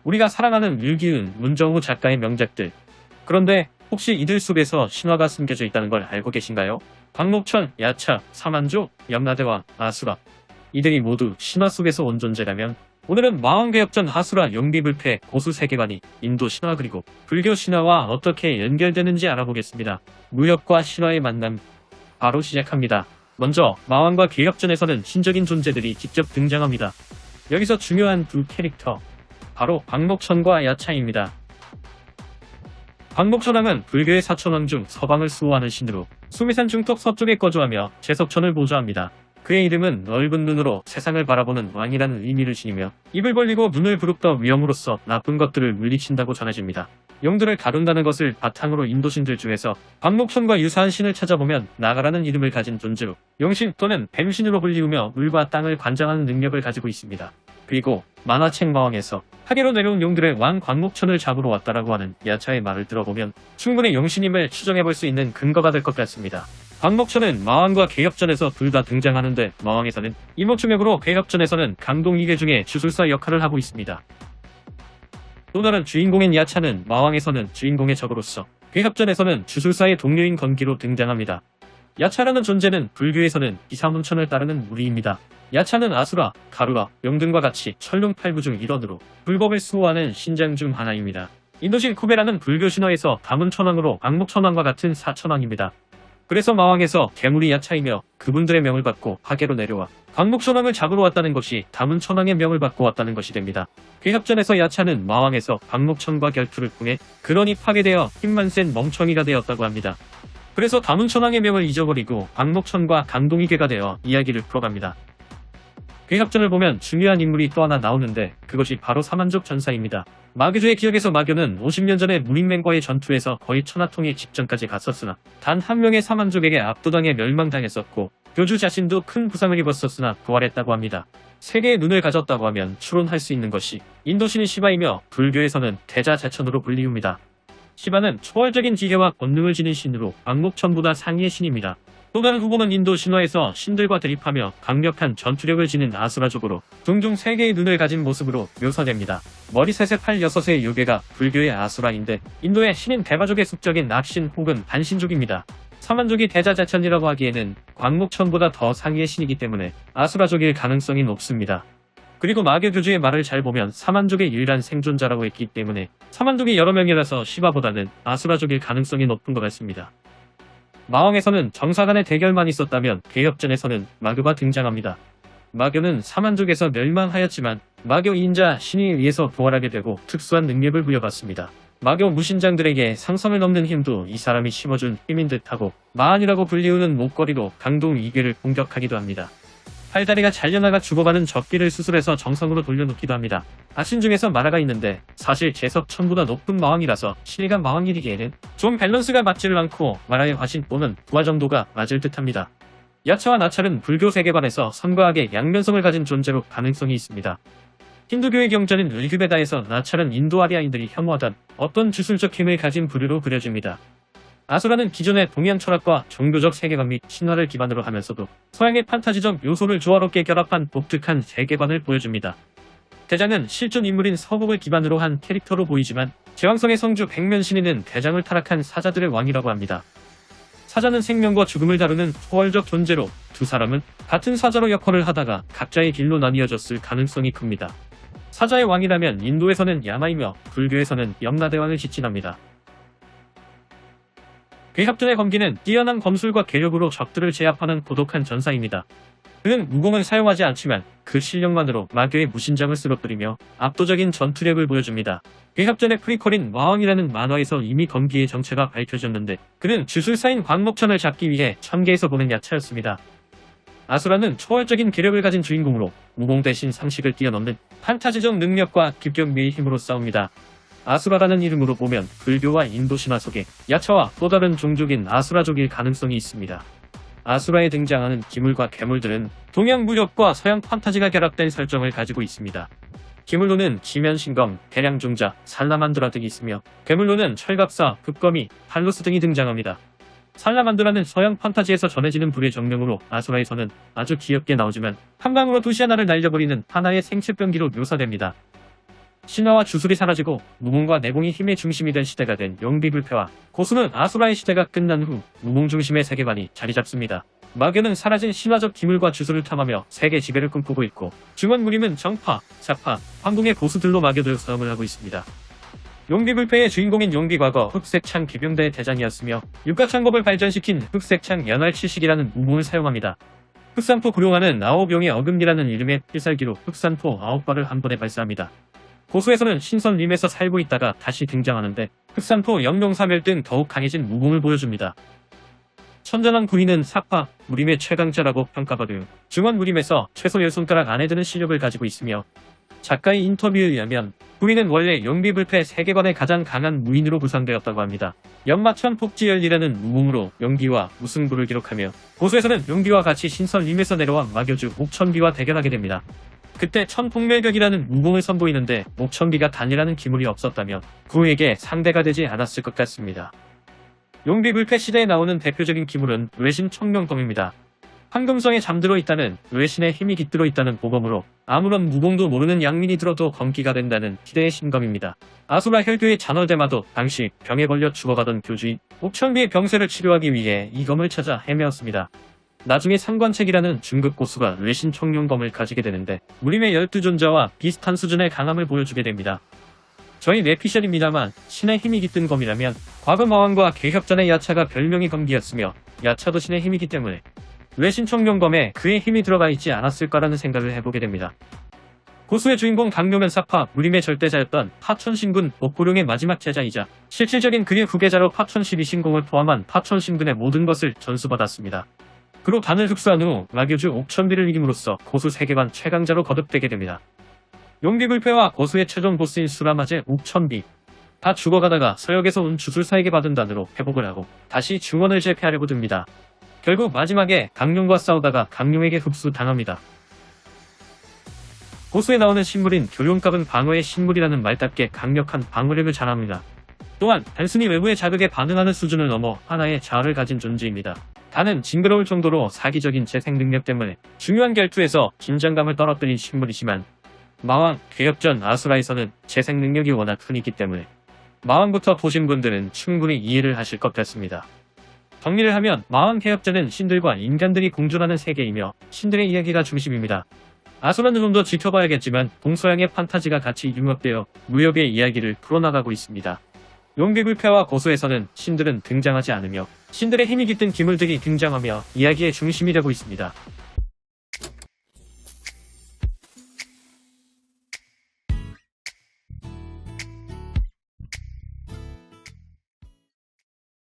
우리가 사랑하는 류기은, 문정우 작가의 명작들. 그런데 혹시 이들 속에서 신화가 숨겨져 있다는 걸 알고 계신가요? 광목천, 야차, 사만조, 염라대왕, 아수라. 이들이 모두 신화 속에서 온 존재라면 오늘은 마왕개혁전 아수라 용비불패 고수 세계관이 인도 신화 그리고 불교 신화와 어떻게 연결되는지 알아보겠습니다. 무협과 신화의 만남 바로 시작합니다. 먼저 마왕과 개혁전에서는 신적인 존재들이 직접 등장합니다. 여기서 중요한 두 캐릭터 바로 광목천과 야차입니다. 광목천왕은 불교의 사천왕 중 서방을 수호하는 신으로 수미산 중턱 서쪽에 거주하며 제석천을 보좌합니다. 그의 이름은 넓은 눈으로 세상을 바라보는 왕이라는 의미를 지니며 입을 벌리고 눈을 부릅떠 위험으로써 나쁜 것들을 물리친다고 전해집니다. 용들을 가둔다는 것을 바탕으로 인도신들 중에서 광목천과 유사한 신을 찾아보면 나가라는 이름을 가진 존재로 용신 또는 뱀신으로 불리우며 물과 땅을 관장하는 능력을 가지고 있습니다. 그리고 만화책 마왕에서 하계로 내려온 용들의 왕 광목천을 잡으러 왔다라고 하는 야차의 말을 들어보면 충분히 용신임을 추정해볼 수 있는 근거가 될 것 같습니다. 광목천은 마왕과 개혁전에서 둘 다 등장하는데 마왕에서는 이목충격으로 개혁전에서는 강동이계 중에 주술사 역할을 하고 있습니다. 또 다른 주인공인 야차는 마왕에서는 주인공의 적으로서 개혁전에서는 주술사의 동료인 건기로 등장합니다. 야차라는 존재는 불교에서는 기사문천을 따르는 무리입니다. 야차는 아수라, 가루라, 용등과 같이 천룡팔부 중 일원으로 불법을 수호하는 신장 중 하나입니다. 인도신 쿠베라는 불교 신화에서 다문천왕으로 광목천왕과 같은 사천왕입니다. 그래서 마왕에서 괴물이 야차이며 그분들의 명을 받고 하계로 내려와 광목천왕을 잡으러 왔다는 것이 다문천왕의 명을 받고 왔다는 것이 됩니다. 개혁전에서 야차는 마왕에서 광목천과 결투를 통해 근원이 파괴되어 힘만 센 멍청이가 되었다고 합니다. 그래서 다문천왕의 명을 잊어버리고 광목천과 강동이계가 되어 이야기를 풀어갑니다. 개혁전을 보면 중요한 인물이 또 하나 나오는데 그것이 바로 사만족 전사입니다. 마교주의 기억에서 마교는 50년 전에 무림맹과의 전투에서 거의 천하통일 직전까지 갔었으나 단 한 명의 사만족에게 압도당해 멸망당했었고 교주 자신도 큰 부상을 입었었으나 부활했다고 합니다. 세계의 눈을 가졌다고 하면 추론할 수 있는 것이 인도신인 시바이며 불교에서는 대자재천으로 불리웁니다. 시바는 초월적인 지혜와 권능을 지닌 신으로 광목천보다 상위의 신입니다. 또 다른 후보는 인도 신화에서 신들과 대립하며 강력한 전투력을 지닌 아수라족으로 종종 세계의 눈을 가진 모습으로 묘사됩니다. 머리 셋에 팔 여섯의 요괴가 불교의 아수라인데 인도의 신인 대가족의 숙적인 낙신 혹은 반신족입니다. 사만족이 대자재천이라고 하기에는 광목천보다 더 상위의 신이기 때문에 아수라족일 가능성이 높습니다. 그리고 마교 교주의 말을 잘 보면 사만족의 유일한 생존자라고 했기 때문에 사만족이 여러 명이라서 시바보다는 아수라족일 가능성이 높은 것 같습니다. 마왕에서는 정사 간의 대결만 있었다면 개혁전에서는 마교가 등장합니다. 마교는 사만족에서 멸망하였지만 마교 인자 신에 의해서 부활하게 되고 특수한 능력을 부여받습니다. 마교 무신장들에게 상성을 넘는 힘도 이 사람이 심어준 힘인 듯하고 마안이라고 불리우는 목걸이로 강동 이계를 공격하기도 합니다. 팔다리가 잘려나가 죽어가는 적기를 수술해서 정성으로 돌려놓기도 합니다. 아신 중에서 마라가 있는데 사실 제석천보다 높은 마왕이라서 실감 마왕이기에는 좀 밸런스가 맞지를 않고 마라의 화신 또는 부하 정도가 맞을 듯합니다. 야차와 나찰은 불교 세계관에서 선과학의 양면성을 가진 존재로 가능성이 있습니다. 힌두교의 경전인 르그베다에서 나찰은 인도 아리아인들이 혐오하던 어떤 주술적 힘을 가진 부류로 그려집니다. 아수라는 기존의 동양 철학과 종교적 세계관 및 신화를 기반으로 하면서도 서양의 판타지적 요소를 조화롭게 결합한 독특한 세계관을 보여줍니다. 대장은 실존 인물인 서복을 기반으로 한 캐릭터로 보이지만 제왕성의 성주 백면신이는 대장을 타락한 사자들의 왕이라고 합니다. 사자는 생명과 죽음을 다루는 초월적 존재로 두 사람은 같은 사자로 역할을 하다가 각자의 길로 나뉘어졌을 가능성이 큽니다. 사자의 왕이라면 인도에서는 야마이며 불교에서는 염라대왕을 지칭합니다. 개혁전의 검기는 뛰어난 검술과 계력으로 적들을 제압하는 고독한 전사입니다. 그는 무공을 사용하지 않지만 그 실력만으로 마교의 무신장을 쓰러뜨리며 압도적인 전투력을 보여줍니다. 개혁전의 프리퀄인 마왕이라는 만화에서 이미 검기의 정체가 밝혀졌는데 그는 주술사인 광목천을 잡기 위해 천계에서 보낸 야차였습니다. 아수라는 초월적인 계력을 가진 주인공으로 무공 대신 상식을 뛰어넘는 판타지적 능력과 급격미의 힘으로 싸웁니다. 아수라라는 이름으로 보면 불교와 인도 신화 속에 야차와 또 다른 종족인 아수라족일 가능성이 있습니다. 아수라에 등장하는 기물과 괴물들은 동양 무력과 서양 판타지가 결합된 설정을 가지고 있습니다. 기물로는 지면신검, 대량종자, 살라만드라 등이 있으며 괴물로는 철갑사, 흑거미, 팔로스 등이 등장합니다. 살라만드라는 서양 판타지에서 전해지는 불의 정령으로 아수라에서는 아주 귀엽게 나오지만 한 방으로 도시 하나를 날려버리는 하나의 생체병기로 묘사됩니다. 신화와 주술이 사라지고 무공과 내공이 힘의 중심이 된 시대가 된 용비불패와 고수는 아수라의 시대가 끝난 후 무공 중심의 세계관이 자리 잡습니다. 마교는 사라진 신화적 기물과 주술을 탐하며 세계 지배를 꿈꾸고 있고, 중원무림은 정파, 사파, 황궁의 고수들로 마교들 싸움을 하고 있습니다. 용비불패의 주인공인 용비과거 흑색창 기병대의 대장이었으며 육각창법을 발전시킨 흑색창 연활칠식이라는 무공을 사용합니다. 흑산포 구룡화는 9용의 어금니라는 이름의 필살기로 흑산포 9발을 한 번에 발사합니다. 고수에서는 신선림에서 살고 있다가 다시 등장하는데 흑산포 영룡사멸 등 더욱 강해진 무공을 보여줍니다. 천전한 부인은 사파, 무림의 최강자라고 평가받은 중원무림에서 최소 10손가락 안에 드는 실력을 가지고 있으며, 작가의 인터뷰에 의하면 부인은 원래 용비불패 세계관의 가장 강한 무인으로 구상되었다고 합니다. 연마천 폭지열이라는 무공으로 용비와 우승부를 기록하며 고수에서는 용비와 같이 신선림에서 내려와 마교주 옥천비와 대결하게 됩니다. 그때 천폭멸격이라는 무공을 선보이는데 옥천비가 단이라는 기물이 없었다면 구에게 상대가 되지 않았을 것 같습니다. 용비불패 시대에 나오는 대표적인 기물은 외신 청룡검입니다. 황금성에 잠들어 있다는 외신의 힘이 깃들어 있다는 보검으로 아무런 무공도 모르는 양민이 들어도 검기가 된다는 기대의 신검입니다. 아수라 혈교의 잔월대마도 당시 병에 걸려 죽어가던 교주인 옥천비의 병세를 치료하기 위해 이 검을 찾아 헤매었습니다. 나중에 상관책이라는 중급 고수가 외신 청룡검을 가지게 되는데 무림의 12존자와 비슷한 수준의 강함을 보여주게 됩니다. 저희 뇌피셜입니다만 신의 힘이 깃든 검이라면 과거 마왕과 개협전의 야차가 별명이 검기였으며 야차도 신의 힘이기 때문에 외신 청룡검에 그의 힘이 들어가 있지 않았을까라는 생각을 해보게 됩니다. 고수의 주인공 강룡은 사파, 무림의 절대자였던 파천신군 목고룡의 마지막 제자이자 실질적인 그의 후계자로 파천십이신공을 포함한 파천신군의 모든 것을 전수받았습니다. 그로 단을 흡수한 후 마교주 옥천비를 이김으로써 고수 세계관 최강자로 거듭되게 됩니다. 용비불패와 고수의 최종 보스인 수라마제 옥천비, 다 죽어가다가 서역에서 온 주술사에게 받은 단으로 회복을 하고 다시 중원을 제패하려고 듭니다. 결국 마지막에 강룡과 싸우다가 강룡에게 흡수당합니다. 고수에 나오는 신물인 교룡갑은 방어의 신물이라는 말답게 강력한 방어력을 자랑합니다. 또한 단순히 외부의 자극에 반응하는 수준을 넘어 하나의 자아를 가진 존재입니다. 단은 징그러울 정도로 사기적인 재생 능력 때문에 중요한 결투에서 긴장감을 떨어뜨린 신물이지만 마왕, 괴협전, 아수라에서는 재생 능력이 워낙 흔했기 때문에 마왕부터 보신 분들은 충분히 이해를 하실 것 같습니다. 정리를 하면 마왕 개혁전은 신들과 인간들이 공존하는 세계이며 신들의 이야기가 중심입니다. 아수라는 좀 더 지켜봐야겠지만 동서양의 판타지가 같이 융합되어 무협의 이야기를 풀어나가고 있습니다. 용비불패와 고수에서는 신들은 등장하지 않으며 신들의 힘이 깃든 기물들이 등장하며 이야기의 중심이 되고 있습니다.